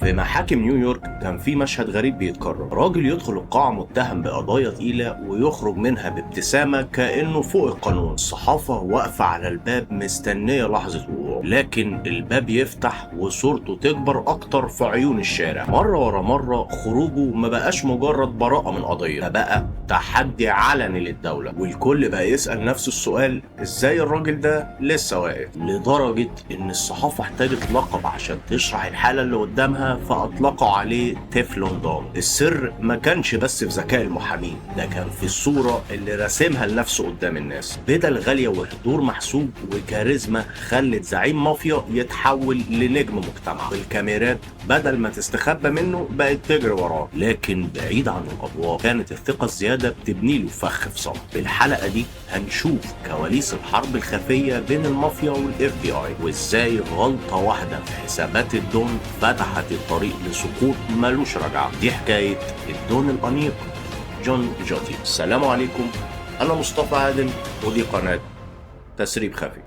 في محاكم نيويورك كان في مشهد غريب بيتكرر. راجل يدخل القاعة متهم بقضايا تقيلة ويخرج منها بابتسامة كأنه فوق القانون. الصحافة واقفة على الباب مستنية لحظة وقوعه، لكن الباب يفتح وصورته تكبر أكتر في عيون الشارع. مرة ورا مرة خروجه ما بقاش مجرد براءة من قضية، ده بقى تحدي علني للدولة، والكل بقى يسأل نفسه السؤال: ازاي الراجل ده لسه واقف؟ لدرجة ان الصحافة احتاجت لقب عشان تشرح الحالة اللي قدامها، فاطلقوا عليه تيفلون دون. السر ما كانش بس في ذكاء المحامين، ده كان في الصورة اللي راسمها لنفسه قدام الناس. بدل غالية وحضور محسوب وكاريزما خلت زعيم مافيا يتحول لنجم مجتمع، والكاميرات بدل ما تستخبى منه بقت تجري وراه. لكن بعيد عن الاضواء كانت الثقة الزيادة بتبني له فخ في صمت. في الحلقة دي هنشوف كواليس الحرب الخفية بين المافيا والاف بي اي، وازاي غلطة واحدة في حسابات الدون فتحت الطريق لسقوط ملوش رجعة. دي حكاية الدون الأنيق جون جوتي. السلام عليكم، أنا مصطفى عادل ودي قناة تسريب خفي.